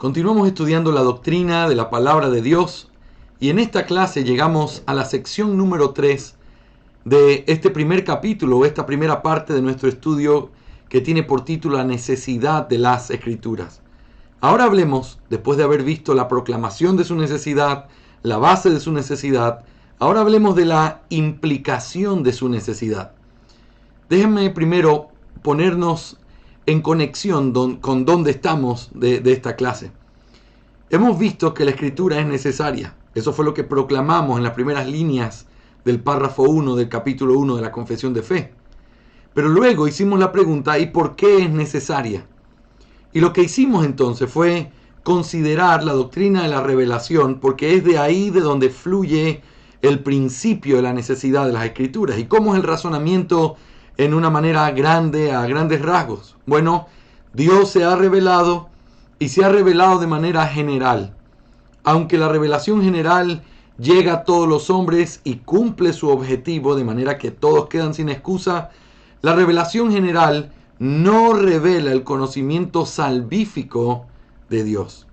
Continuamos estudiando la doctrina de la palabra de Dios y en esta clase llegamos a la sección número 3 de este primer capítulo, esta primera parte de nuestro estudio que tiene por título La necesidad de las Escrituras. Ahora hablemos, después de haber visto la proclamación de su necesidad, la base de su necesidad, ahora hablemos de la implicación de su necesidad. Déjenme primero ponernos en conexión con dónde estamos de esta clase. Hemos visto que la escritura es necesaria. Eso fue lo que proclamamos en las primeras líneas del párrafo 1 del capítulo 1 de la Confesión de Fe. Pero luego hicimos la pregunta, ¿y por qué es necesaria? Y lo que hicimos entonces fue considerar la doctrina de la revelación, porque es de ahí de donde fluye el principio de la necesidad de las escrituras. ¿Y cómo es el razonamiento en una manera grande, a grandes rasgos? Bueno, Dios se ha revelado y se ha revelado de manera general. Aunque la revelación general llega a todos los hombres y cumple su objetivo de manera que todos quedan sin excusa, la revelación general no revela el conocimiento salvífico de Dios.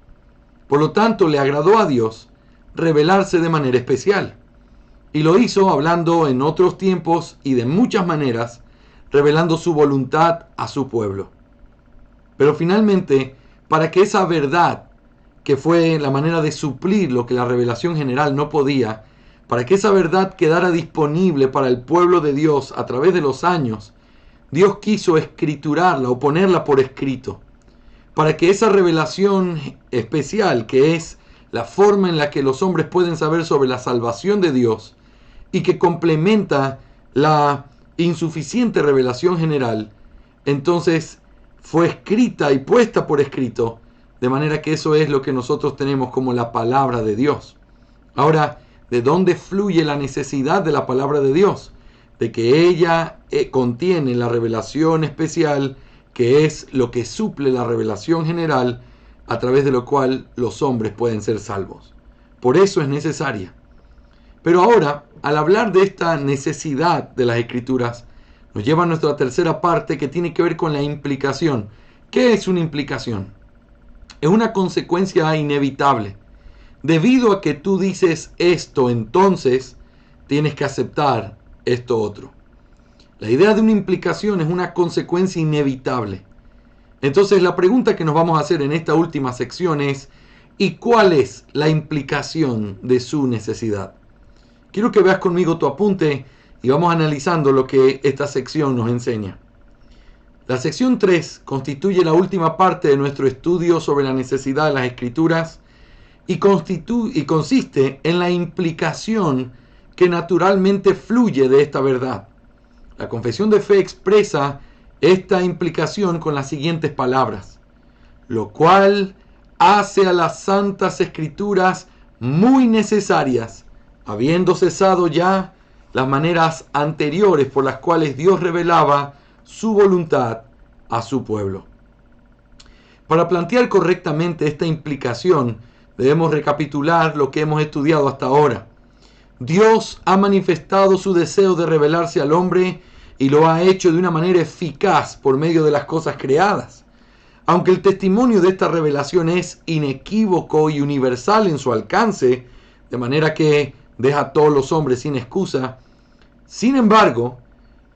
Por lo tanto, le agradó a Dios revelarse de manera especial. Y lo hizo hablando en otros tiempos y de muchas maneras, revelando su voluntad a su pueblo. Pero finalmente, para que esa verdad, que fue la manera de suplir lo que la revelación general no podía, para que esa verdad quedara disponible para el pueblo de Dios a través de los años, Dios quiso escriturarla o ponerla por escrito, para que esa revelación especial, que es la forma en la que los hombres pueden saber sobre la salvación de Dios y que complementa la insuficiente revelación general, entonces fue escrita y puesta por escrito, de manera que eso es lo que nosotros tenemos como la palabra de Dios. Ahora, ¿de dónde fluye la necesidad de la palabra de Dios? De que ella contiene la revelación especial, que es lo que suple la revelación general, a través de lo cual los hombres pueden ser salvos. Por eso es necesaria. Pero ahora, al hablar de esta necesidad de las Escrituras, nos lleva a nuestra tercera parte, que tiene que ver con la implicación. ¿Qué es una implicación? Es una consecuencia inevitable. Debido a que tú dices esto, entonces tienes que aceptar esto otro. La idea de una implicación es una consecuencia inevitable. Entonces la pregunta que nos vamos a hacer en esta última sección es, ¿y cuál es la implicación de su necesidad? Quiero que veas conmigo tu apunte y vamos analizando lo que esta sección nos enseña. La sección 3 constituye la última parte de nuestro estudio sobre la necesidad de las Escrituras y consiste en la implicación que naturalmente fluye de esta verdad. La Confesión de Fe expresa esta implicación con las siguientes palabras: lo cual hace a las Santas Escrituras muy necesarias, habiendo cesado ya las maneras anteriores por las cuales Dios revelaba su voluntad a su pueblo. Para plantear correctamente esta implicación, debemos recapitular lo que hemos estudiado hasta ahora. Dios ha manifestado su deseo de revelarse al hombre y lo ha hecho de una manera eficaz por medio de las cosas creadas. Aunque el testimonio de esta revelación es inequívoco y universal en su alcance, de manera que deja a todos los hombres sin excusa, sin embargo,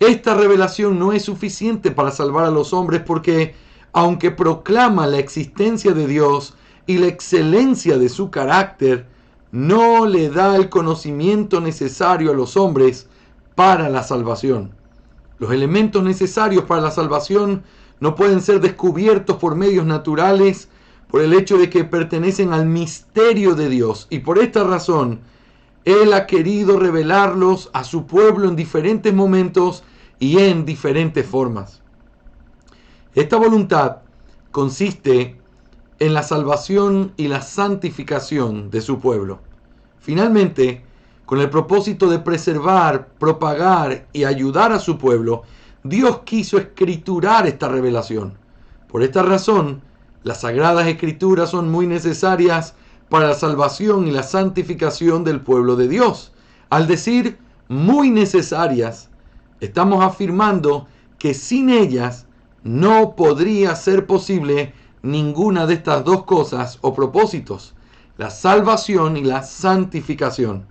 esta revelación no es suficiente para salvar a los hombres porque, aunque proclama la existencia de Dios y la excelencia de su carácter, no le da el conocimiento necesario a los hombres para la salvación. Los elementos necesarios para la salvación no pueden ser descubiertos por medios naturales por el hecho de que pertenecen al misterio de Dios, y por esta razón Él ha querido revelarlos a su pueblo en diferentes momentos y en diferentes formas. Esta voluntad consiste en la salvación y la santificación de su pueblo. Finalmente, con el propósito de preservar, propagar y ayudar a su pueblo, Dios quiso escriturar esta revelación. Por esta razón, las Sagradas Escrituras son muy necesarias para la salvación y la santificación del pueblo de Dios. Al decir muy necesarias, estamos afirmando que sin ellas no podría ser posible ninguna de estas dos cosas o propósitos, la salvación y la santificación.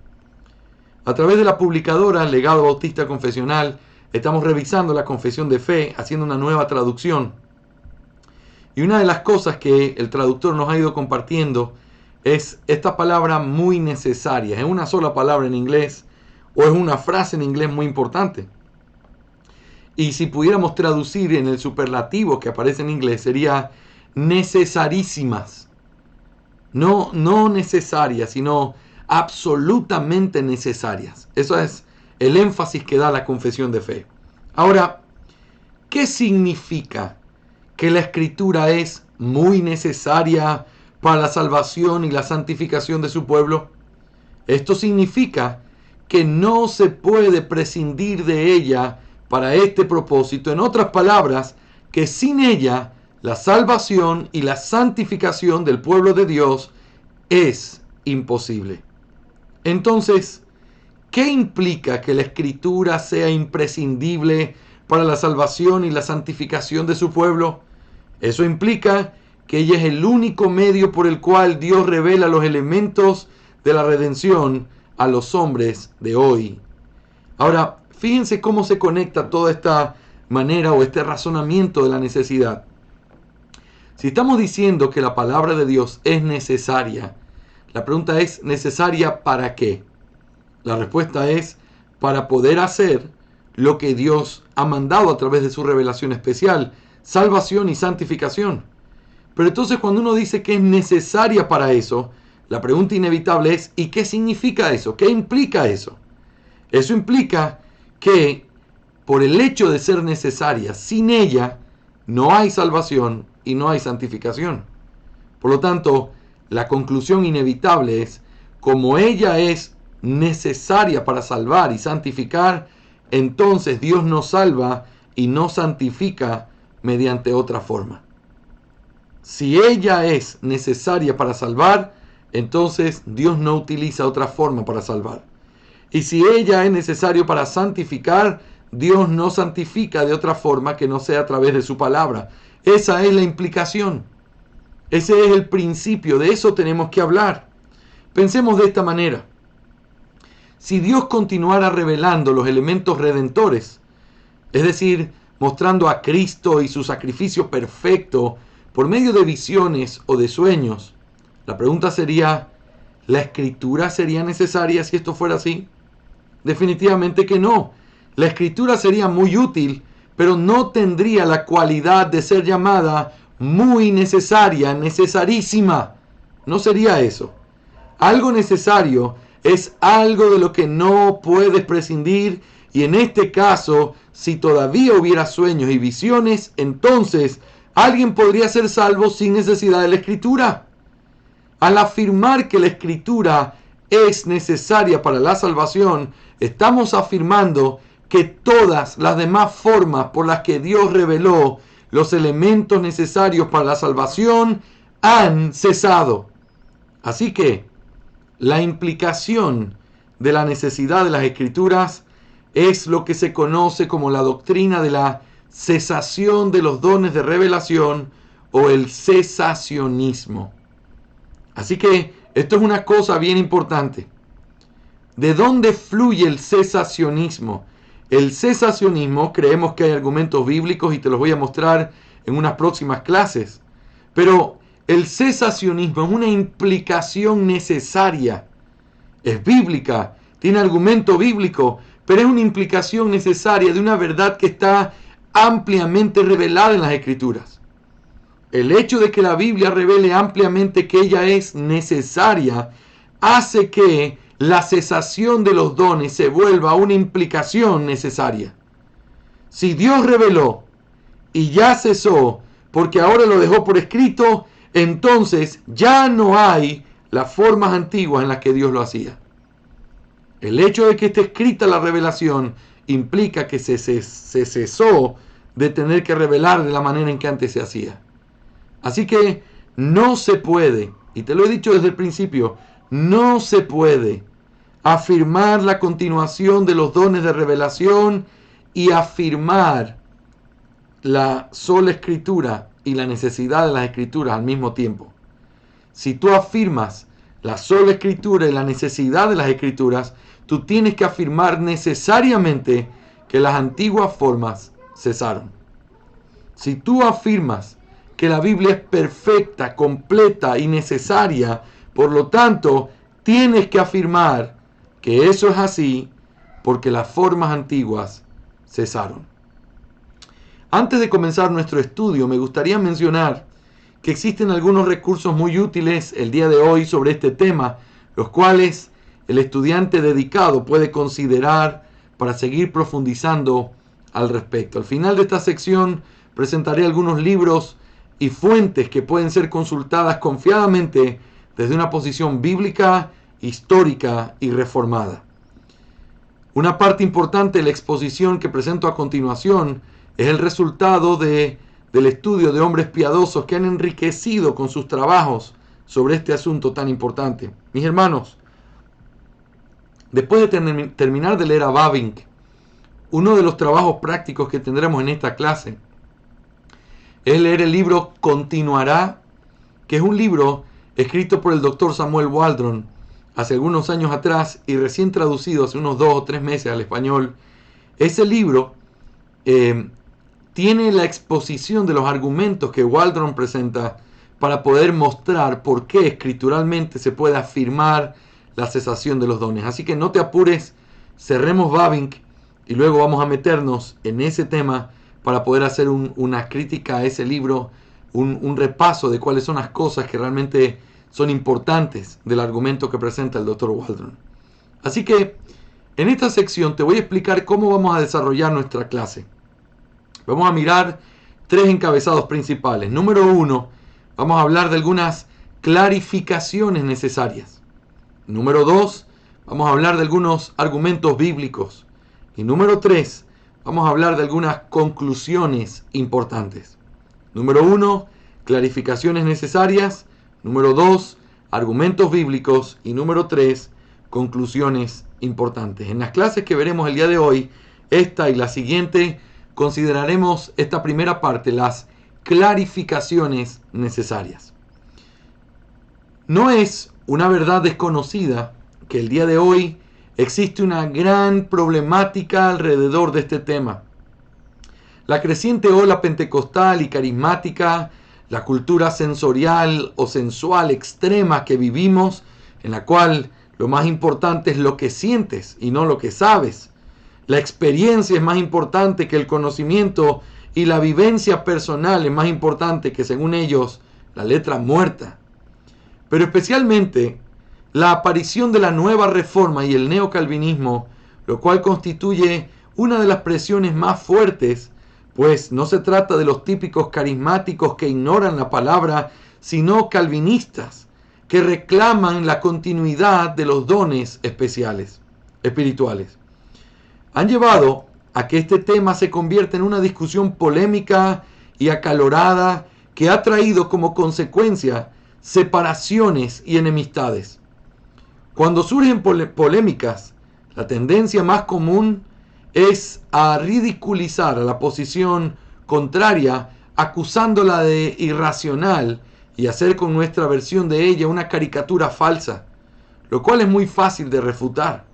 A través de la publicadora Legado Bautista Confesional, estamos revisando la confesión de fe, haciendo una nueva traducción. Y una de las cosas que el traductor nos ha ido compartiendo es esta palabra muy necesaria. Es una sola palabra en inglés o es una frase en inglés muy importante. Y si pudiéramos traducir en el superlativo que aparece en inglés, sería necesarísimas. No necesarias, sino absolutamente necesarias. Eso es el énfasis que da la confesión de fe. Ahora, ¿qué significa que la Escritura es muy necesaria para la salvación y la santificación de su pueblo? Esto significa que no se puede prescindir de ella para este propósito. En otras palabras, que sin ella la salvación y la santificación del pueblo de Dios es imposible. Entonces, ¿qué implica que la Escritura sea imprescindible para la salvación y la santificación de su pueblo? Eso implica que ella es el único medio por el cual Dios revela los elementos de la redención a los hombres de hoy. Ahora, fíjense cómo se conecta toda esta manera o este razonamiento de la necesidad. Si estamos diciendo que la palabra de Dios es necesaria, la pregunta es, ¿necesaria para qué? La respuesta es, para poder hacer lo que Dios ha mandado a través de su revelación especial, salvación y santificación. Pero entonces cuando uno dice que es necesaria para eso, la pregunta inevitable es, ¿y qué significa eso? ¿Qué implica eso? Eso implica que por el hecho de ser necesaria, sin ella no hay salvación y no hay santificación. Por lo tanto, la conclusión inevitable es, como ella es necesaria para salvar y santificar, entonces Dios nos salva y nos santifica mediante otra forma. Si ella es necesaria para salvar, entonces Dios no utiliza otra forma para salvar. Y si ella es necesaria para santificar, Dios no santifica de otra forma que no sea a través de su palabra. Esa es la implicación. Ese es el principio, de eso tenemos que hablar. Pensemos de esta manera. Si Dios continuara revelando los elementos redentores, es decir, mostrando a Cristo y su sacrificio perfecto por medio de visiones o de sueños, la pregunta sería, ¿la Escritura sería necesaria si esto fuera así? Definitivamente que no. La Escritura sería muy útil, pero no tendría la cualidad de ser llamada muy necesaria, necesarísima. No sería eso. Algo necesario es algo de lo que no puedes prescindir, y en este caso, si todavía hubiera sueños y visiones, entonces alguien podría ser salvo sin necesidad de la Escritura. Al afirmar que la Escritura es necesaria para la salvación, estamos afirmando que todas las demás formas por las que Dios reveló los elementos necesarios para la salvación han cesado. Así que la implicación de la necesidad de las Escrituras es lo que se conoce como la doctrina de la cesación de los dones de revelación o el cesacionismo. Así que esto es una cosa bien importante. ¿De dónde fluye el cesacionismo? El cesacionismo, creemos que hay argumentos bíblicos y te los voy a mostrar en unas próximas clases. Pero el cesacionismo es una implicación necesaria. Es bíblica, tiene argumento bíblico, pero es una implicación necesaria de una verdad que está ampliamente revelada en las Escrituras. El hecho de que la Biblia revele ampliamente que ella es necesaria hace que la cesación de los dones se vuelva una implicación necesaria. Si Dios reveló y ya cesó, porque ahora lo dejó por escrito, entonces ya no hay las formas antiguas en las que Dios lo hacía. El hecho de que esté escrita la revelación implica que se cesó de tener que revelar de la manera en que antes se hacía. Así que no se puede, y te lo he dicho desde el principio, no se puede afirmar la continuación de los dones de revelación y afirmar la sola Escritura y la necesidad de las Escrituras al mismo tiempo. Si tú afirmas la sola Escritura y la necesidad de las Escrituras, tú tienes que afirmar necesariamente que las antiguas formas cesaron. Si tú afirmas que la Biblia es perfecta, completa y necesaria, por lo tanto, tienes que afirmar que eso es así porque las formas antiguas cesaron. Antes de comenzar nuestro estudio, me gustaría mencionar que existen algunos recursos muy útiles el día de hoy sobre este tema, los cuales el estudiante dedicado puede considerar para seguir profundizando al respecto. Al final de esta sección presentaré algunos libros y fuentes que pueden ser consultadas confiadamente desde una posición bíblica, histórica y reformada. Una parte importante de la exposición que presento a continuación es el resultado del estudio de hombres piadosos que han enriquecido con sus trabajos sobre este asunto tan importante. Mis hermanos, después de terminar de leer a Bavinck, uno de los trabajos prácticos que tendremos en esta clase es leer el libro Continuará, que es un libro escrito por el doctor Samuel Waldron hace algunos años atrás y recién traducido hace unos 2 o 3 meses al español. Ese libro tiene la exposición de los argumentos que Waldron presenta para poder mostrar por qué escrituralmente se puede afirmar la cesación de los dones. Así que no te apures, cerremos Bavinck y luego vamos a meternos en ese tema para poder hacer una crítica a ese libro, un repaso de cuáles son las cosas que realmente son importantes del argumento que presenta el Dr. Waldron. Así que en esta sección te voy a explicar cómo vamos a desarrollar nuestra clase. Vamos a mirar 3 encabezados principales. Número 1, vamos a hablar de algunas clarificaciones necesarias. Número 2, vamos a hablar de algunos argumentos bíblicos. Y número 3, vamos a hablar de algunas conclusiones importantes. Número 1, clarificaciones necesarias. Número 2, argumentos bíblicos. Y número 3, conclusiones importantes. En las clases que veremos el día de hoy, esta y la siguiente, consideraremos esta primera parte, las clarificaciones necesarias. No es una verdad desconocida que el día de hoy existe una gran problemática alrededor de este tema. La creciente ola pentecostal y carismática, la cultura sensorial o sensual extrema que vivimos, en la cual lo más importante es lo que sientes y no lo que sabes. La experiencia es más importante que el conocimiento y la vivencia personal es más importante que, según ellos, la letra muerta. Pero especialmente la aparición de la nueva reforma y el neocalvinismo, lo cual constituye una de las presiones más fuertes, pues no se trata de los típicos carismáticos que ignoran la palabra, sino calvinistas que reclaman la continuidad de los dones espirituales. Han llevado a que este tema se convierta en una discusión polémica y acalorada que ha traído como consecuencia separaciones y enemistades. Cuando surgen polémicas, la tendencia más común es a ridiculizar a la posición contraria, acusándola de irracional y hacer con nuestra versión de ella una caricatura falsa, lo cual es muy fácil de refutar.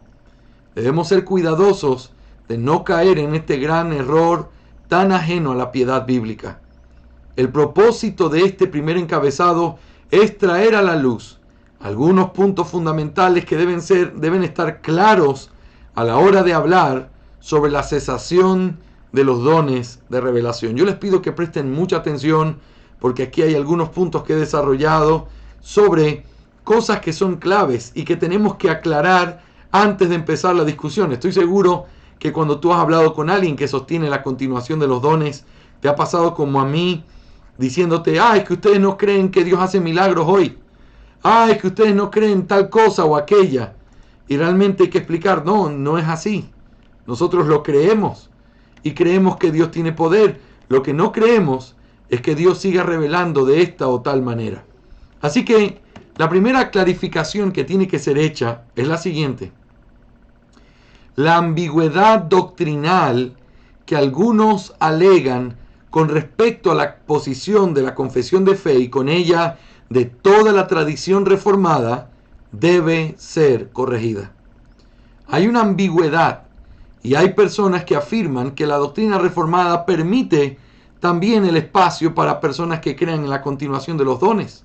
Debemos ser cuidadosos de no caer en este gran error tan ajeno a la piedad bíblica. El propósito de este primer encabezado es traer a la luz algunos puntos fundamentales que deben estar claros a la hora de hablar sobre la cesación de los dones de revelación. Yo les pido que presten mucha atención porque aquí hay algunos puntos que he desarrollado sobre cosas que son claves y que tenemos que aclarar antes de empezar la discusión. Estoy seguro que cuando tú has hablado con alguien que sostiene la continuación de los dones, te ha pasado como a mí, diciéndote, es que ustedes no creen que Dios hace milagros hoy. Es que ustedes no creen tal cosa o aquella. Y realmente hay que explicar, no es así. Nosotros lo creemos y creemos que Dios tiene poder. Lo que no creemos es que Dios siga revelando de esta o tal manera. Así que la primera clarificación que tiene que ser hecha es la siguiente. La ambigüedad doctrinal que algunos alegan con respecto a la posición de la confesión de fe y con ella de toda la tradición reformada debe ser corregida. Hay una ambigüedad y hay personas que afirman que la doctrina reformada permite también el espacio para personas que crean en la continuación de los dones.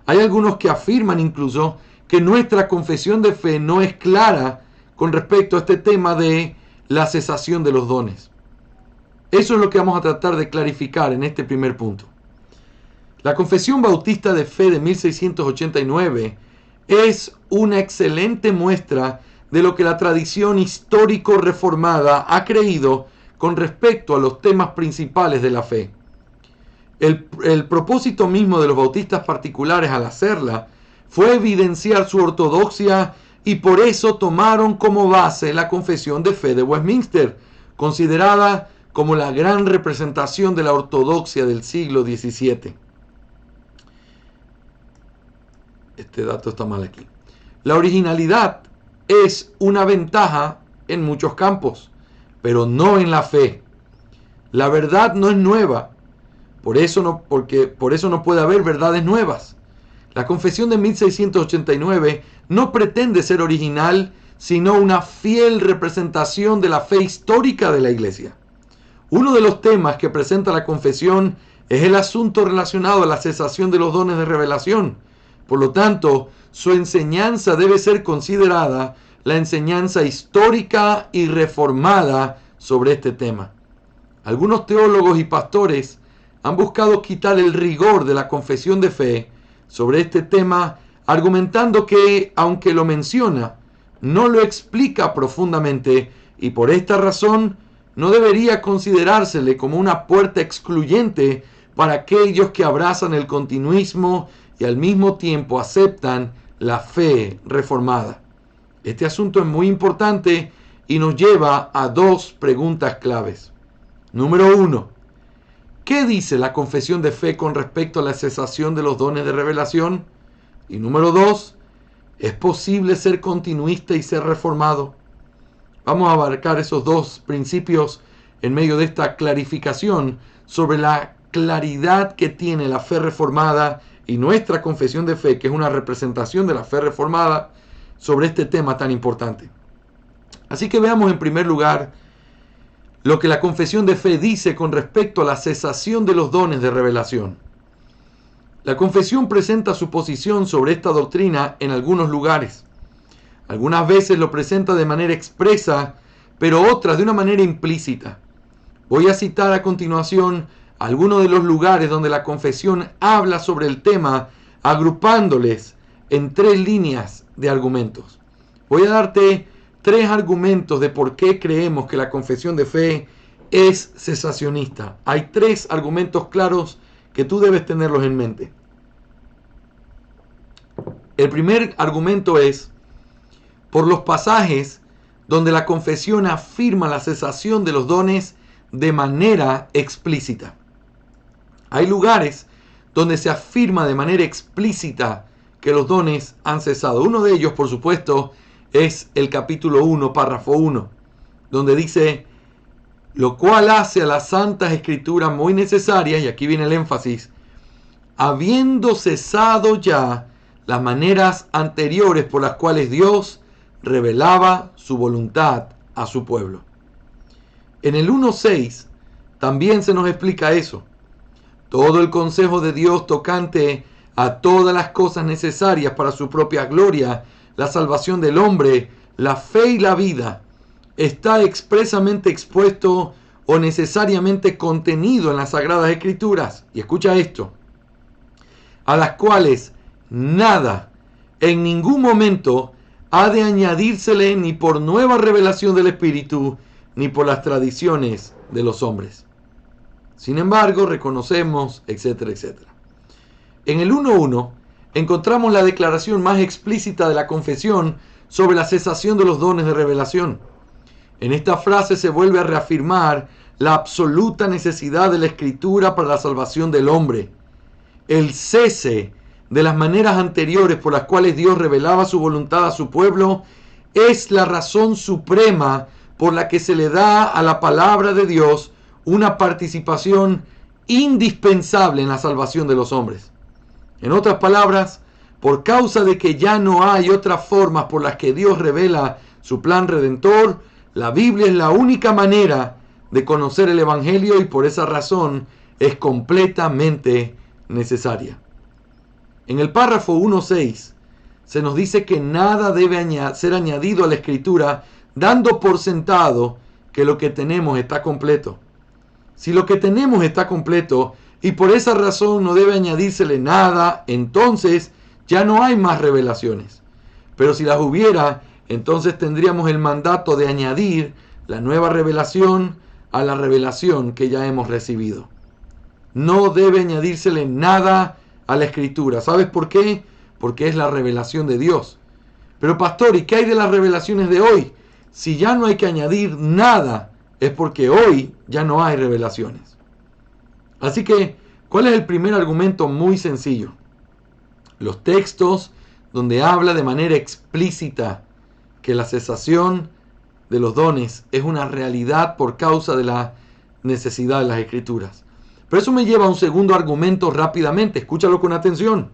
Hay algunos que afirman incluso que nuestra confesión de fe no es clara con respecto a este tema de la cesación de los dones. Eso es lo que vamos a tratar de clarificar en este primer punto. La Confesión Bautista de Fe de 1689 es una excelente muestra de lo que la tradición histórico reformada ha creído con respecto a los temas principales de la fe. El propósito mismo de los bautistas particulares al hacerla fue evidenciar su ortodoxia y por eso tomaron como base la Confesión de Fe de Westminster, considerada como la gran representación de la ortodoxia del siglo XVII. Este dato está mal aquí. La originalidad es una ventaja en muchos campos, pero no en la fe. La verdad no es nueva, por eso no puede haber verdades nuevas. La Confesión de 1689 no pretende ser original, sino una fiel representación de la fe histórica de la Iglesia. Uno de los temas que presenta la Confesión es el asunto relacionado a la cesación de los dones de revelación. Por lo tanto, su enseñanza debe ser considerada la enseñanza histórica y reformada sobre este tema. Algunos teólogos y pastores han buscado quitar el rigor de la confesión de fe sobre este tema, argumentando que, aunque lo menciona, no lo explica profundamente y por esta razón no debería considerársele como una puerta excluyente para aquellos que abrazan el continuismo y al mismo tiempo aceptan la fe reformada. Este asunto es muy importante y nos lleva a dos preguntas claves. Número 1. ¿Qué dice la confesión de fe con respecto a la cesación de los dones de revelación? Y número 2. ¿Es posible ser continuista y ser reformado? Vamos a abarcar esos dos principios en medio de esta clarificación sobre la claridad que tiene la fe reformada y nuestra confesión de fe, que es una representación de la fe reformada, sobre este tema tan importante. Así que veamos en primer lugar lo que la confesión de fe dice con respecto a la cesación de los dones de revelación. La confesión presenta su posición sobre esta doctrina en algunos lugares. Algunas veces lo presenta de manera expresa, pero otras de una manera implícita. Voy a citar a continuación algunos de los lugares donde la confesión habla sobre el tema, agrupándoles en 3 líneas de argumentos. Voy a darte 3 argumentos de por qué creemos que la confesión de fe es cesacionista. Hay 3 argumentos claros que tú debes tenerlos en mente. El primer argumento es por los pasajes donde la confesión afirma la cesación de los dones de manera explícita. Hay lugares donde se afirma de manera explícita que los dones han cesado. Uno de ellos, por supuesto, es el capítulo 1, párrafo 1, donde dice, lo cual hace a las santas escrituras muy necesarias, y aquí viene el énfasis, habiendo cesado ya las maneras anteriores por las cuales Dios revelaba su voluntad a su pueblo. En el 1.6 también se nos explica eso. Todo el consejo de Dios tocante a todas las cosas necesarias para su propia gloria, la salvación del hombre, la fe y la vida, está expresamente expuesto o necesariamente contenido en las Sagradas Escrituras. Y escucha esto, a las cuales nada, en ningún momento, ha de añadírsele ni por nueva revelación del Espíritu, ni por las tradiciones de los hombres. Sin embargo, reconocemos, etcétera, etcétera. En el 1.1 encontramos la declaración más explícita de la confesión sobre la cesación de los dones de revelación. En esta frase se vuelve a reafirmar la absoluta necesidad de la Escritura para la salvación del hombre. El cese de las maneras anteriores por las cuales Dios revelaba su voluntad a su pueblo es la razón suprema por la que se le da a la palabra de Dios una participación indispensable en la salvación de los hombres. En otras palabras, por causa de que ya no hay otras formas por las que Dios revela su plan redentor, la Biblia es la única manera de conocer el Evangelio y por esa razón es completamente necesaria. En el párrafo 1.6 se nos dice que nada debe ser añadido a la Escritura, dando por sentado que lo que tenemos está completo. Si lo que tenemos está completo y por esa razón no debe añadírsele nada, entonces ya no hay más revelaciones. Pero si las hubiera, entonces tendríamos el mandato de añadir la nueva revelación a la revelación que ya hemos recibido. No debe añadírsele nada a la Escritura. ¿Sabes por qué? Porque es la revelación de Dios. Pero pastor, ¿y qué hay de las revelaciones de hoy? Si ya no hay que añadir nada, es porque hoy ya no hay revelaciones. Así que, ¿cuál es el primer argumento? Muy sencillo. Los textos donde habla de manera explícita que la cesación de los dones es una realidad por causa de la necesidad de las Escrituras. Pero eso me lleva a un segundo argumento rápidamente. Escúchalo con atención.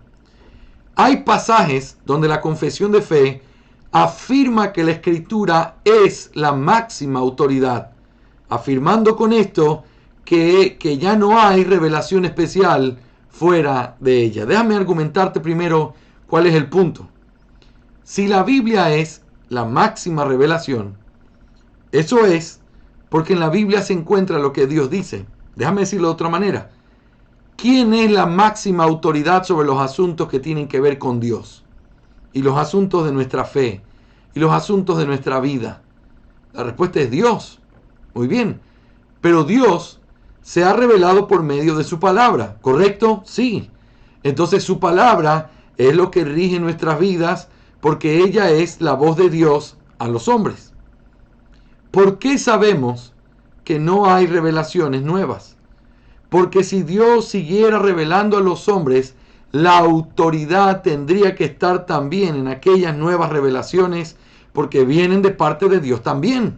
Hay pasajes donde la confesión de fe afirma que la Escritura es la máxima autoridad, afirmando con esto que ya no hay revelación especial fuera de ella. Déjame argumentarte primero cuál es el punto. Si la Biblia es la máxima revelación, eso es porque en la Biblia se encuentra lo que Dios dice. Déjame decirlo de otra manera. ¿Quién es la máxima autoridad sobre los asuntos que tienen que ver con Dios? Y los asuntos de nuestra fe. Y los asuntos de nuestra vida. La respuesta es Dios. Muy bien. Pero Dios se ha revelado por medio de su palabra. ¿Correcto? Sí. Entonces su palabra es lo que rige nuestras vidas porque ella es la voz de Dios a los hombres. ¿Por qué sabemos que no hay revelaciones nuevas? Porque si Dios siguiera revelando a los hombres, la autoridad tendría que estar también en aquellas nuevas revelaciones, porque vienen de parte de Dios también.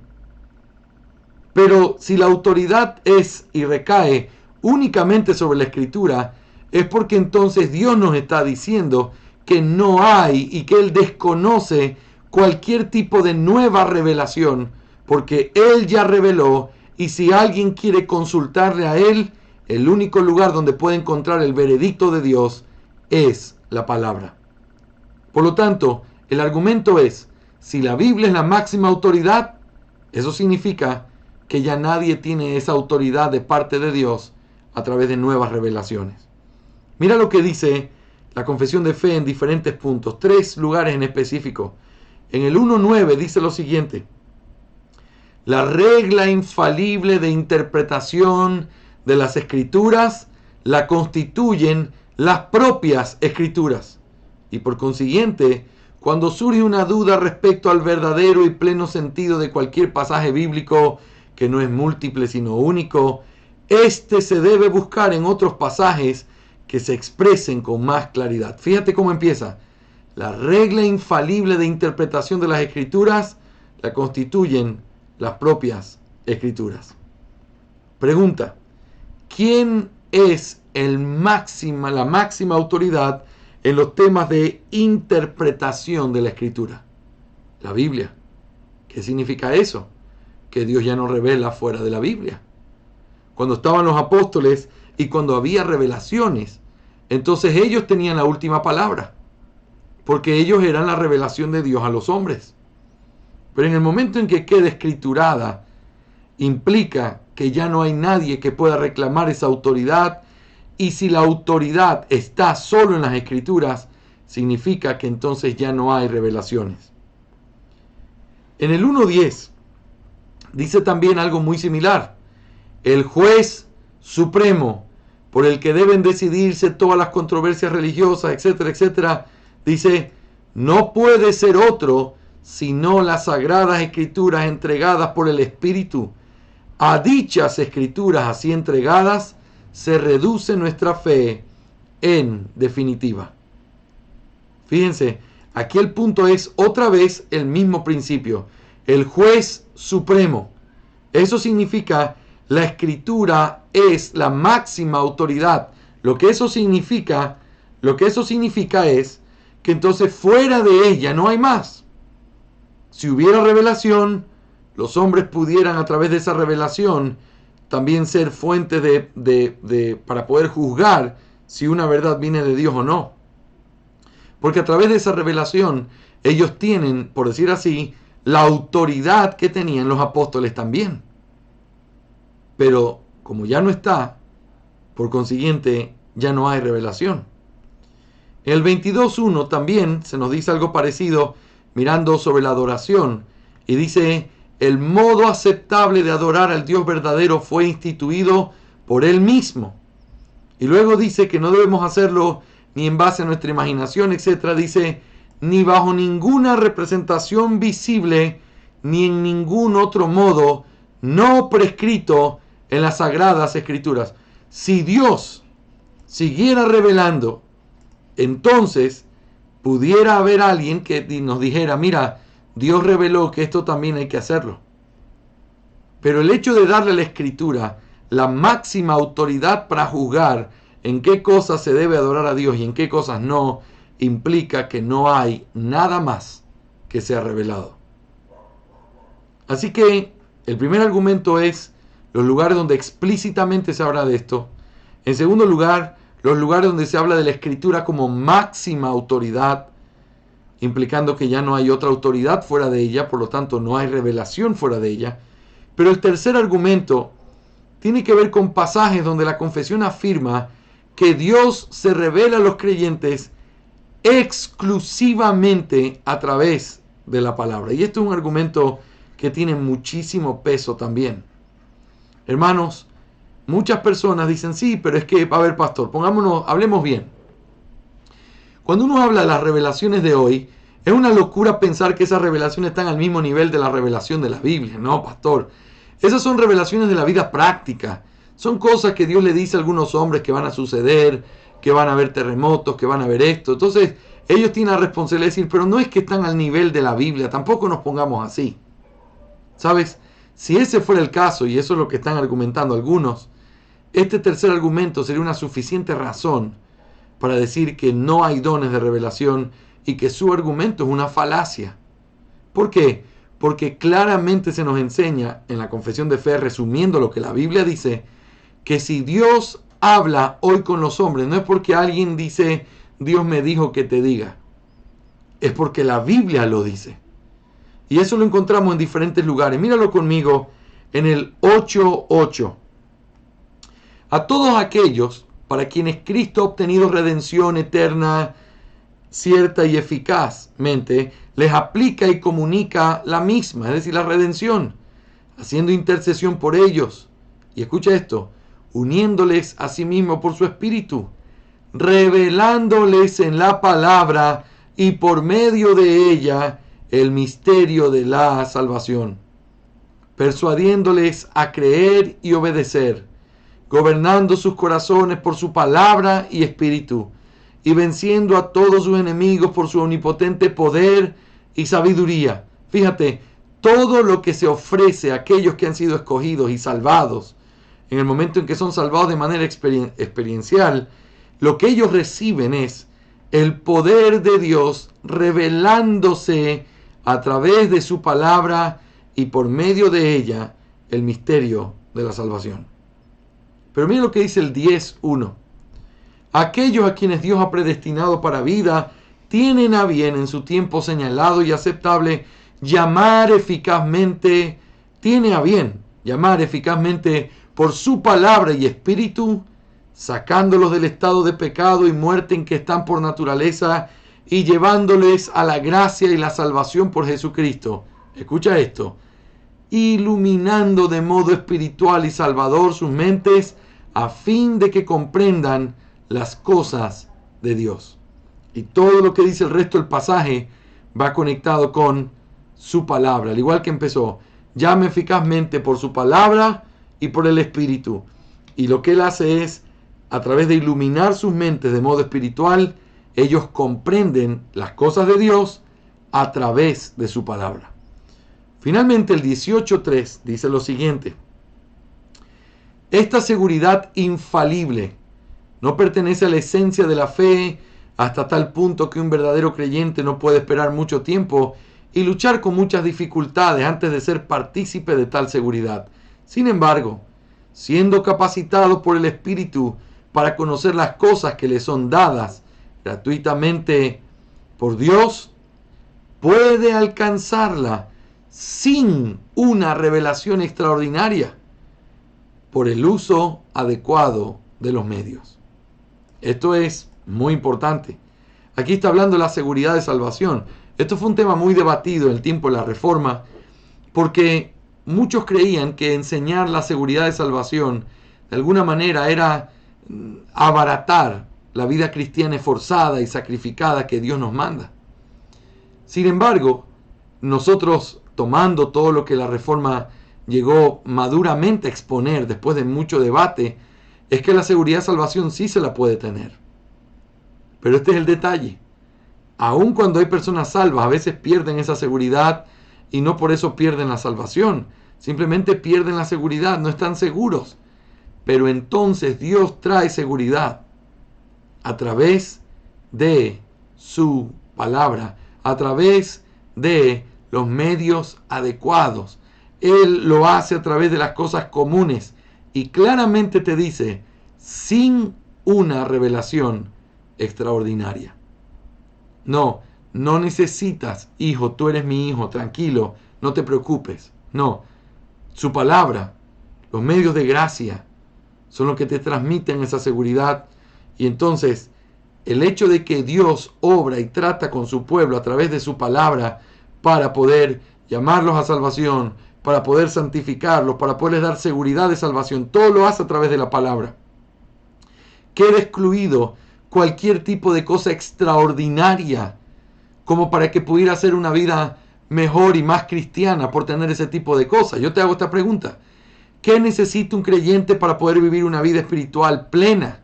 Pero si la autoridad es y recae únicamente sobre la Escritura, es porque entonces Dios nos está diciendo que no hay y que Él desconoce cualquier tipo de nueva revelación, porque Él ya reveló, y si alguien quiere consultarle a Él, el único lugar donde puede encontrar el veredicto de Dios es la palabra. Por lo tanto, el argumento es, si la Biblia es la máxima autoridad, eso significa que ya nadie tiene esa autoridad de parte de Dios a través de nuevas revelaciones. Mira lo que dice la confesión de fe en diferentes puntos, 3 lugares en específico. En el 1.9 dice lo siguiente: la regla infalible de interpretación de las Escrituras la constituyen las propias Escrituras. Y por consiguiente, cuando surge una duda respecto al verdadero y pleno sentido de cualquier pasaje bíblico, que no es múltiple sino único, este se debe buscar en otros pasajes que se expresen con más claridad. Fíjate cómo empieza. La regla infalible de interpretación de las Escrituras la constituyen las propias Escrituras. Pregunta: ¿quién es la máxima autoridad en los temas de interpretación de la Escritura? La Biblia. ¿Qué significa eso? Que Dios ya no revela fuera de la Biblia. Cuando estaban los apóstoles y cuando había revelaciones, entonces ellos tenían la última palabra, porque ellos eran la revelación de Dios a los hombres. Pero en el momento en que queda escriturada, implica que ya no hay nadie que pueda reclamar esa autoridad, y si la autoridad está solo en las Escrituras, significa que entonces ya no hay revelaciones. En el 1.10 dice también algo muy similar. El juez supremo por el que deben decidirse todas las controversias religiosas, etcétera, etcétera, dice: no puede ser otro sino las sagradas Escrituras entregadas por el Espíritu. A dichas Escrituras así entregadas se reduce nuestra fe en definitiva. Fíjense, aquí el punto es otra vez el mismo principio. El juez supremo. Eso significa La Escritura es la máxima autoridad. Lo que eso significa es que entonces fuera de ella no hay más. Si hubiera revelación, los hombres pudieran a través de esa revelación también ser fuentes para poder juzgar si una verdad viene de Dios o no. Porque a través de esa revelación ellos tienen, por decir así, la autoridad que tenían los apóstoles también. Pero como ya no está, por consiguiente ya no hay revelación. En el 22.1 también se nos dice algo parecido mirando sobre la adoración. Y dice, el modo aceptable de adorar al Dios verdadero fue instituido por Él mismo. Y luego dice que no debemos hacerlo ni en base a nuestra imaginación, etc. Dice, ni bajo ninguna representación visible, ni en ningún otro modo no prescrito en las Sagradas Escrituras. Si Dios siguiera revelando, entonces pudiera haber alguien que nos dijera, mira, Dios reveló que esto también hay que hacerlo. Pero el hecho de darle a la Escritura la máxima autoridad para juzgar en qué cosas se debe adorar a Dios y en qué cosas no, implica que no hay nada más que sea revelado. Así que el primer argumento es los lugares donde explícitamente se habla de esto. En segundo lugar, los lugares donde se habla de la Escritura como máxima autoridad, implicando que ya no hay otra autoridad fuera de ella, por lo tanto no hay revelación fuera de ella. Pero el tercer argumento tiene que ver con pasajes donde la confesión afirma que Dios se revela a los creyentes exclusivamente a través de la palabra. Y esto es un argumento que tiene muchísimo peso también. Hermanos, muchas personas dicen, sí, pero es que, a ver, pastor, hablemos bien. Cuando uno habla de las revelaciones de hoy, es una locura pensar que esas revelaciones están al mismo nivel de la revelación de la Biblia. No, pastor. Esas son revelaciones de la vida práctica. Son cosas que Dios le dice a algunos hombres que van a suceder, que van a haber terremotos, que van a haber esto. Entonces, ellos tienen la responsabilidad de decir, pero no es que están al nivel de la Biblia, tampoco nos pongamos así. ¿Sabes? Si ese fuera el caso, y eso es lo que están argumentando algunos, este tercer argumento sería una suficiente razón para decir que no hay dones de revelación y que su argumento es una falacia. ¿Por qué? Porque claramente se nos enseña en la confesión de fe, resumiendo lo que la Biblia dice, que si Dios habla hoy con los hombres, no es porque alguien dice, Dios me dijo que te diga. Es porque la Biblia lo dice. Y eso lo encontramos en diferentes lugares. Míralo conmigo en el 8:8. A todos aquellos para quienes Cristo ha obtenido redención eterna, cierta y eficazmente, les aplica y comunica la misma, es decir, la redención, haciendo intercesión por ellos. Y escucha esto, uniéndoles a sí mismo por su Espíritu, revelándoles en la palabra y por medio de ella el misterio de la salvación, persuadiéndoles a creer y obedecer, gobernando sus corazones por su palabra y espíritu, y venciendo a todos sus enemigos por su omnipotente poder y sabiduría. Fíjate, todo lo que se ofrece a aquellos que han sido escogidos y salvados, en el momento en que son salvados de manera experiencial, lo que ellos reciben es el poder de Dios revelándose a través de su palabra y por medio de ella el misterio de la salvación. Pero mira lo que dice el 10:1. Aquellos a quienes Dios ha predestinado para vida tienen a bien en su tiempo señalado y aceptable llamar eficazmente por su palabra y espíritu, sacándolos del estado de pecado y muerte en que están por naturaleza y llevándoles a la gracia y la salvación por Jesucristo. Escucha esto. Iluminando de modo espiritual y salvador sus mentes a fin de que comprendan las cosas de Dios. Y todo lo que dice el resto del pasaje va conectado con su palabra. Al igual que empezó, llame eficazmente por su palabra y por el Espíritu. Y lo que él hace es, a través de iluminar sus mentes de modo espiritual, ellos comprenden las cosas de Dios a través de su palabra. Finalmente, el 18:3 dice lo siguiente. Esta seguridad infalible no pertenece a la esencia de la fe hasta tal punto que un verdadero creyente no puede esperar mucho tiempo y luchar con muchas dificultades antes de ser partícipe de tal seguridad. Sin embargo, siendo capacitado por el Espíritu para conocer las cosas que le son dadas gratuitamente por Dios, puede alcanzarla sin una revelación extraordinaria por el uso adecuado de los medios. Esto es muy importante. Aquí está hablando de la seguridad de salvación. Esto fue un tema muy debatido en el tiempo de la Reforma, porque muchos creían que enseñar la seguridad de salvación de alguna manera era abaratar la vida cristiana esforzada y sacrificada que Dios nos manda. Sin embargo, nosotros, tomando todo lo que la Reforma llegó maduramente a exponer después de mucho debate, es que la seguridad de salvación sí se la puede tener. Pero este es el detalle. Aun cuando hay personas salvas, a veces pierden esa seguridad y no por eso pierden la salvación. Simplemente pierden la seguridad, no están seguros. Pero entonces Dios trae seguridad a través de su palabra, a través de los medios adecuados. Él lo hace a través de las cosas comunes y claramente te dice, sin una revelación extraordinaria. No necesitas, hijo, tú eres mi hijo, tranquilo, no te preocupes. No, su palabra, los medios de gracia, son los que te transmiten esa seguridad. Y entonces, el hecho de que Dios obra y trata con su pueblo a través de su palabra para poder llamarlos a salvación, para poder santificarlos, para poderles dar seguridad de salvación, todo lo hace a través de la palabra. Queda excluido cualquier tipo de cosa extraordinaria como para que pudiera hacer una vida mejor y más cristiana por tener ese tipo de cosas. Yo te hago esta pregunta. ¿Qué necesita un creyente para poder vivir una vida espiritual plena?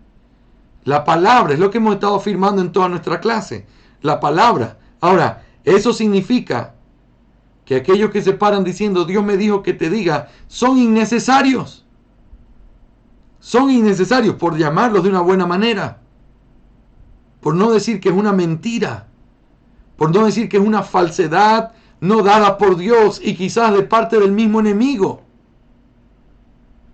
La palabra es lo que hemos estado afirmando en toda nuestra clase. La palabra. Ahora, eso significa que aquellos que se paran diciendo Dios me dijo que te diga, son innecesarios. Son innecesarios, por llamarlos de una buena manera. Por no decir que es una mentira. Por no decir que es una falsedad no dada por Dios y quizás de parte del mismo enemigo.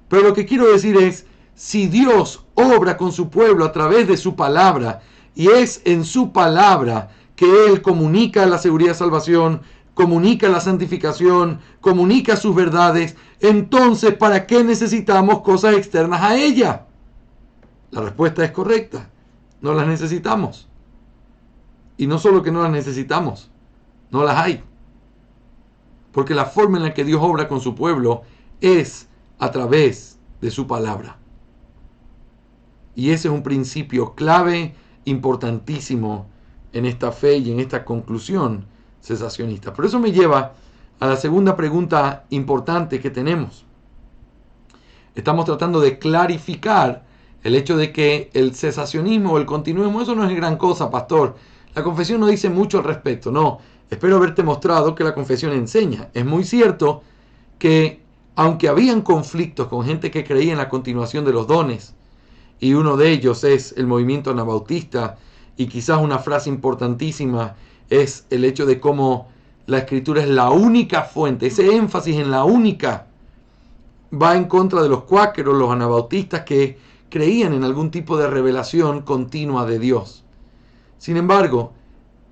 Pero lo que quiero decir es, si Dios obra con su pueblo a través de su palabra, y es en su palabra que Él comunica la seguridad de salvación, comunica la santificación, comunica sus verdades, entonces ¿para qué necesitamos cosas externas a ella? La respuesta es correcta, no las necesitamos. Y no solo que no las necesitamos, no las hay. Porque la forma en la que Dios obra con su pueblo es a través de su palabra. Y ese es un principio clave, importantísimo en esta fe y en esta conclusión cesacionista. Por eso me lleva a la segunda pregunta importante que tenemos. Estamos tratando de clarificar el hecho de que el cesacionismo o el continuismo, eso no es gran cosa, pastor. La confesión no dice mucho al respecto. No, espero haberte mostrado que la confesión enseña. Es muy cierto que aunque habían conflictos con gente que creía en la continuación de los dones, y uno de ellos es el movimiento anabautista, y quizás una frase importantísima es el hecho de cómo la Escritura es la única fuente, ese énfasis en la única va en contra de los cuáqueros, los anabautistas que creían en algún tipo de revelación continua de Dios. Sin embargo,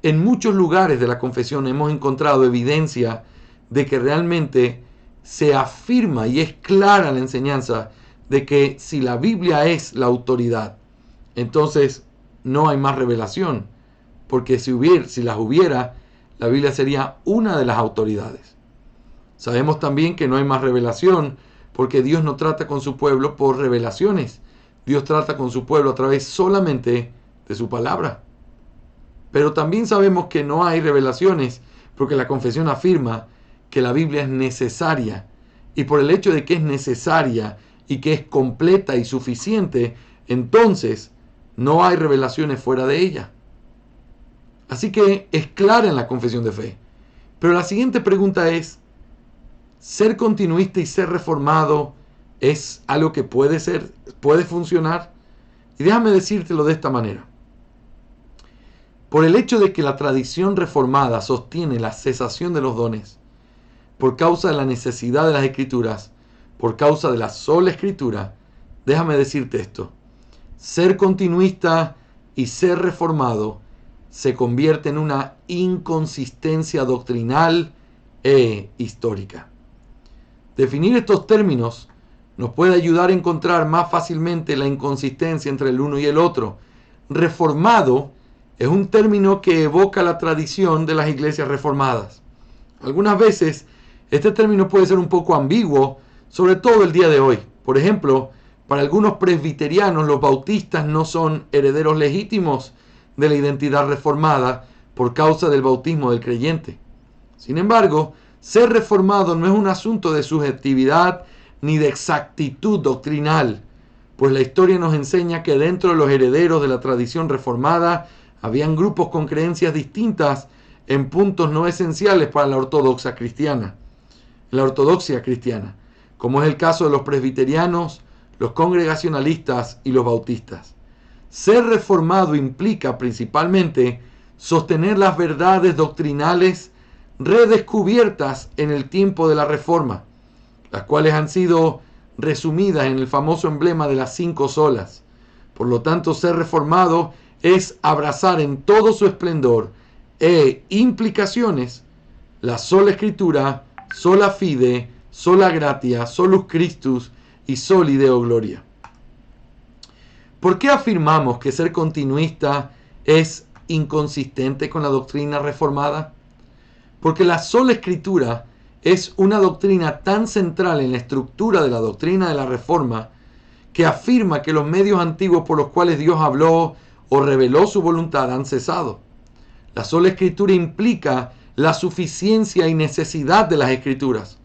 en muchos lugares de la confesión hemos encontrado evidencia de que realmente se afirma y es clara la enseñanza de que si la Biblia es la autoridad, entonces no hay más revelación, porque si las hubiera, la Biblia sería una de las autoridades. Sabemos también que no hay más revelación, porque Dios no trata con su pueblo por revelaciones. Dios trata con su pueblo a través solamente de su palabra. Pero también sabemos que no hay revelaciones, porque la confesión afirma que la Biblia es necesaria. Y por el hecho de que es necesaria y que es completa y suficiente, entonces no hay revelaciones fuera de ella. Así que es clara en la confesión de fe. Pero la siguiente pregunta es, ¿ser continuista y ser reformado es algo que puede funcionar. Y déjame decírtelo de esta manera. Por el hecho de que la tradición reformada sostiene la cesación de los dones, por causa de la necesidad de las Escrituras, por causa de la sola Escritura, déjame decirte esto: ser continuista y ser reformado se convierte en una inconsistencia doctrinal e histórica. Definir estos términos nos puede ayudar a encontrar más fácilmente la inconsistencia entre el uno y el otro. Reformado es un término que evoca la tradición de las iglesias reformadas. Algunas veces este término puede ser un poco ambiguo, sobre todo el día de hoy. Por ejemplo, para algunos presbiterianos los bautistas no son herederos legítimos de la identidad reformada por causa del bautismo del creyente. Sin embargo, ser reformado no es un asunto de subjetividad ni de exactitud doctrinal, pues la historia nos enseña que dentro de los herederos de la tradición reformada habían grupos con creencias distintas en puntos no esenciales para la ortodoxia cristiana, como es el caso de los presbiterianos, los congregacionalistas y los bautistas. Ser reformado implica principalmente sostener las verdades doctrinales redescubiertas en el tiempo de la Reforma, las cuales han sido resumidas en el famoso emblema de las 5 solas. Por lo tanto, ser reformado es abrazar en todo su esplendor e implicaciones la sola Escritura, sola fide, sola gratia, solus Christus y soli Deo gloria. ¿Por qué afirmamos que ser continuista es inconsistente con la doctrina reformada? Porque la sola Escritura es una doctrina tan central en la estructura de la doctrina de la Reforma que afirma que los medios antiguos por los cuales Dios habló o reveló su voluntad han cesado. La sola Escritura implica la suficiencia y necesidad de las Escrituras.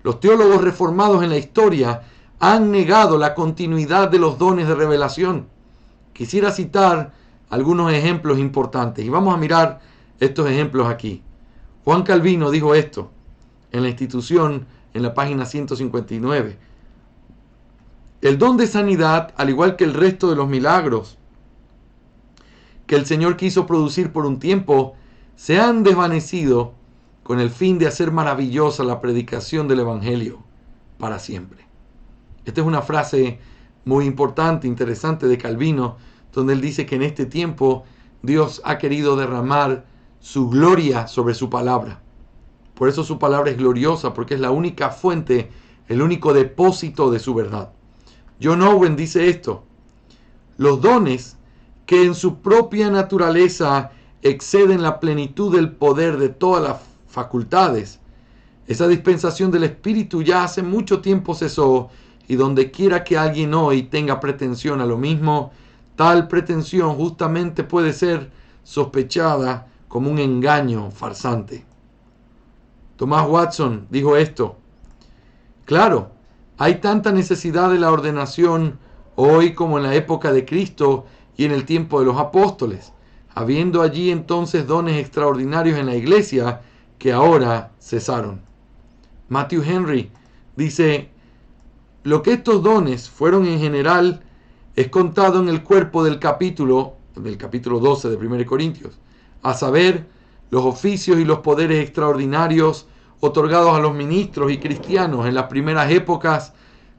Los teólogos reformados en la historia han negado la continuidad de los dones de revelación. Quisiera citar algunos ejemplos importantes y vamos a mirar estos ejemplos aquí. Juan Calvino dijo esto en la Institución, en la página 159. El don de sanidad, al igual que el resto de los milagros que el Señor quiso producir por un tiempo, se han desvanecido con el fin de hacer maravillosa la predicación del Evangelio para siempre. Esta es una frase muy importante, interesante de Calvino, donde él dice que en este tiempo Dios ha querido derramar su gloria sobre su palabra. Por eso su palabra es gloriosa, porque es la única fuente, el único depósito de su verdad. John Owen dice esto: los dones que en su propia naturaleza exceden la plenitud del poder de todas las facultades, esa dispensación del Espíritu ya hace mucho tiempo cesó, y donde quiera que alguien hoy tenga pretensión a lo mismo, tal pretensión justamente puede ser sospechada como un engaño farsante. Thomas Watson dijo esto: claro, hay tanta necesidad de la ordenación hoy como en la época de Cristo y en el tiempo de los apóstoles, habiendo allí entonces dones extraordinarios en la iglesia que ahora cesaron. Matthew Henry dice: lo que estos dones fueron en general es contado en el cuerpo del capítulo 12 de 1 Corintios, a saber, los oficios y los poderes extraordinarios otorgados a los ministros y cristianos en las primeras épocas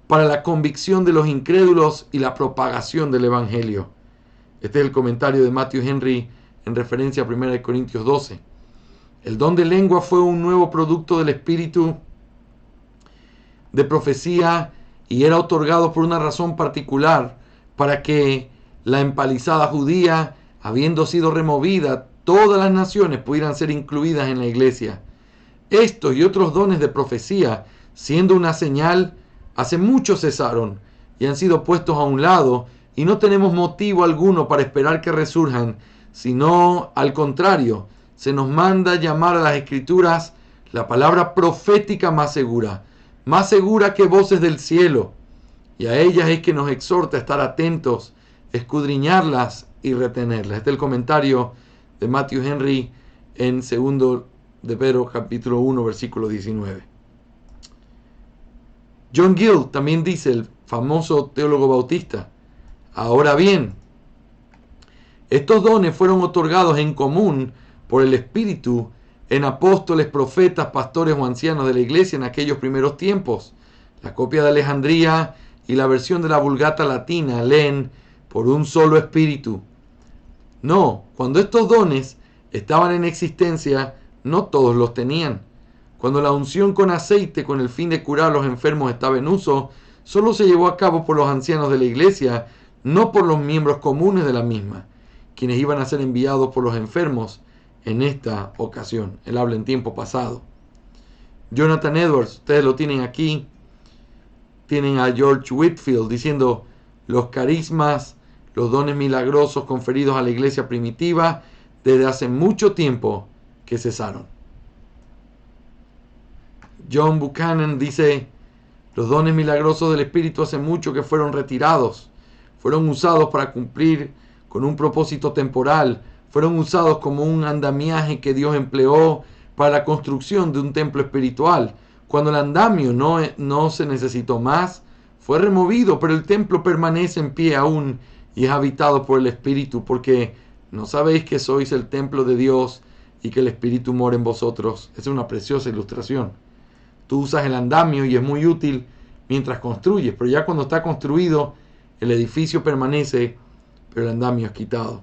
para la convicción de los incrédulos y la propagación del Evangelio. Este es el comentario de Matthew Henry en referencia a 1 Corintios 12. El don de lengua fue un nuevo producto del espíritu de profecía y era otorgado por una razón particular, para que la empalizada judía, habiendo sido removida, todas las naciones pudieran ser incluidas en la iglesia. Estos y otros dones de profecía, siendo una señal, hace mucho cesaron y han sido puestos a un lado, y no tenemos motivo alguno para esperar que resurjan, sino al contrario, se nos manda llamar a las Escrituras la palabra profética más segura que voces del cielo, y a ellas es que nos exhorta a estar atentos, escudriñarlas y retenerlas. Este es el comentario de Matthew Henry en 2 de Pedro capítulo 1 versículo 19. John Gill también dice, el famoso teólogo bautista: ahora bien, estos dones fueron otorgados en común por el Espíritu en apóstoles, profetas, pastores o ancianos de la iglesia en aquellos primeros tiempos. La copia de Alejandría y la versión de la Vulgata Latina leen: por un solo Espíritu. No, cuando estos dones estaban en existencia, no todos los tenían. Cuando la unción con aceite con el fin de curar a los enfermos estaba en uso, solo se llevó a cabo por los ancianos de la iglesia, no por los miembros comunes de la misma, quienes iban a ser enviados por los enfermos en esta ocasión. Él habla en tiempo pasado. Jonathan Edwards, ustedes lo tienen aquí, tienen a George Whitefield diciendo: los carismas, los dones milagrosos conferidos a la iglesia primitiva, desde hace mucho tiempo que cesaron. John Buchanan dice: los dones milagrosos del Espíritu hace mucho que fueron retirados, fueron usados para cumplir con un propósito temporal, fueron usados como un andamiaje que Dios empleó para la construcción de un templo espiritual. Cuando el andamio no se necesitó más, fue removido, pero el templo permanece en pie aún y es habitado por el Espíritu, porque ¿no sabéis que sois el templo de Dios y que el Espíritu mora en vosotros? Es una preciosa ilustración. Tú usas el andamio y es muy útil mientras construyes, pero ya cuando está construido, el edificio permanece, pero el andamio es quitado.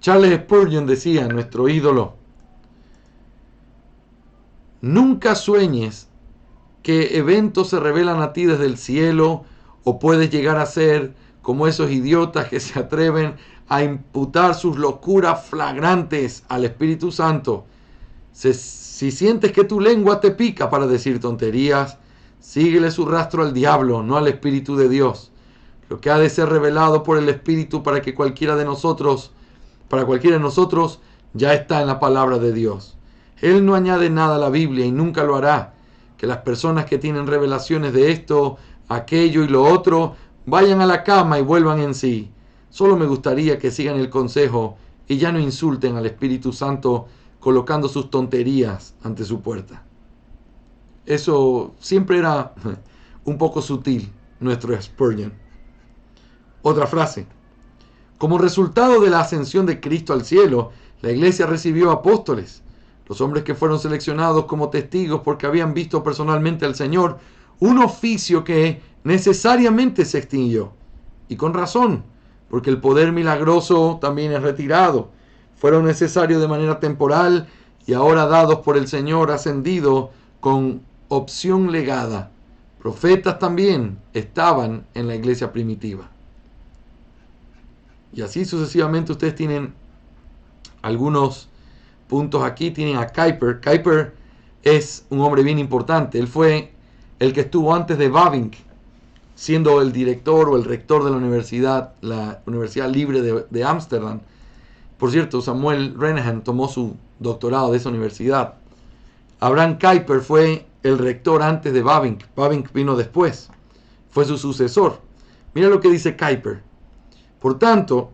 Charles Spurgeon decía, nuestro ídolo: nunca sueñes que eventos se revelan a ti desde el cielo, o puedes llegar a ser como esos idiotas que se atreven a imputar sus locuras flagrantes al Espíritu Santo. Si sientes que tu lengua te pica para decir tonterías, síguele su rastro al diablo, no al Espíritu de Dios. Lo que ha de ser revelado por el Espíritu para cualquiera de nosotros, ya está en la palabra de Dios. Él no añade nada a la Biblia y nunca lo hará. Que las personas que tienen revelaciones de esto, aquello y lo otro, vayan a la cama y vuelvan en sí. Solo me gustaría que sigan el consejo y ya no insulten al Espíritu Santo colocando sus tonterías ante su puerta. Eso siempre era un poco sutil, nuestro Spurgeon. Otra frase: como resultado de la ascensión de Cristo al cielo, la iglesia recibió apóstoles, los hombres que fueron seleccionados como testigos porque habían visto personalmente al Señor, un oficio que necesariamente se extinguió. Y con razón, porque el poder milagroso también es retirado. Fueron necesarios de manera temporal y ahora dados por el Señor ascendido con opción legada. Profetas también estaban en la iglesia primitiva. Y así sucesivamente ustedes tienen algunos puntos aquí. Tienen a Kuyper. Kuyper es un hombre bien importante. Él fue el que estuvo antes de Bavinck, siendo el director o el rector de la Universidad Libre de Ámsterdam. Por cierto, Samuel Renehan tomó su doctorado de esa universidad. Abraham Kuyper fue el rector antes de Bavinck. Bavinck vino después. Fue su sucesor. Mira lo que dice Kuyper. Por tanto,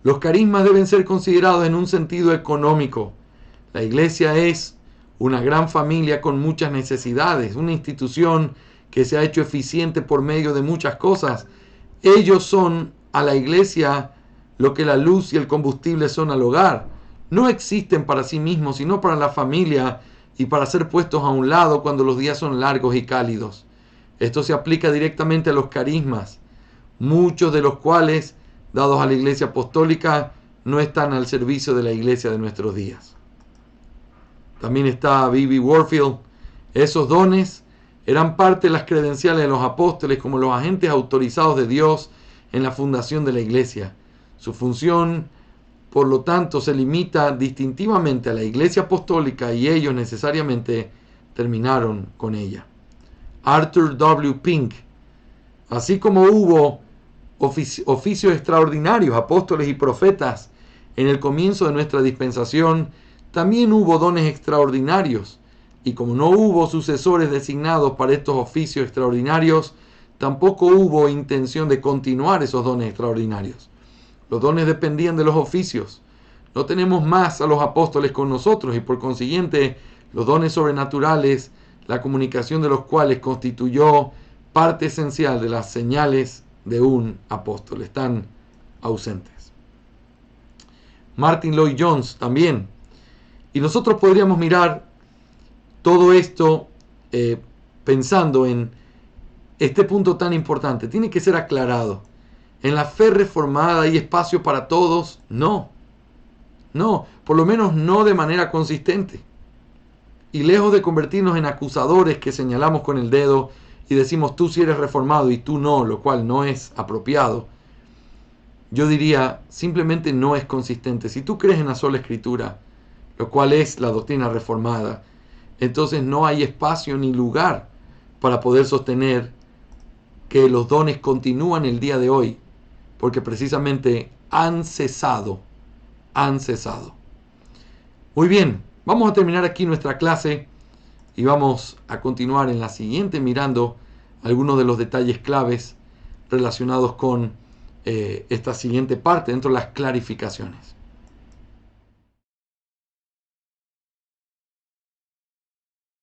los carismas deben ser considerados en un sentido económico. La iglesia es una gran familia con muchas necesidades, una institución que se ha hecho eficiente por medio de muchas cosas. Ellos son a la iglesia lo que la luz y el combustible son al hogar. No existen para sí mismos, sino para la familia y para ser puestos a un lado cuando los días son largos y cálidos. Esto se aplica directamente a los carismas, muchos de los cuales, dados a la iglesia apostólica, no están al servicio de la iglesia de nuestros días. También está B.B. Warfield. Esos dones eran parte de las credenciales de los apóstoles como los agentes autorizados de Dios en la fundación de la iglesia. Su función, por lo tanto, se limita distintivamente a la iglesia apostólica y ellos necesariamente terminaron con ella. Arthur W. Pink. Así como hubo oficios extraordinarios, apóstoles y profetas en el comienzo de nuestra dispensación, también hubo dones extraordinarios. Y como no hubo sucesores designados para estos oficios extraordinarios, tampoco hubo intención de continuar esos dones extraordinarios. Los dones dependían de los oficios. No tenemos más a los apóstoles con nosotros y por consiguiente los dones sobrenaturales, la comunicación de los cuales constituyó parte esencial de las señales de un apóstol. Están ausentes. Martin Lloyd Jones también. Y nosotros podríamos mirar todo esto pensando en este punto tan importante. Tiene que ser aclarado. ¿En la fe reformada hay espacio para todos? No. No, por lo menos no de manera consistente. Y lejos de convertirnos en acusadores que señalamos con el dedo y decimos tú sí eres reformado y tú no, lo cual no es apropiado, yo diría simplemente no es consistente. Si tú crees en la sola escritura, lo cual es la doctrina reformada, entonces no hay espacio ni lugar para poder sostener que los dones continúan el día de hoy, porque precisamente han cesado. Muy bien, vamos a terminar aquí nuestra clase y vamos a continuar en la siguiente mirando algunos de los detalles claves relacionados con esta siguiente parte dentro de las clarificaciones.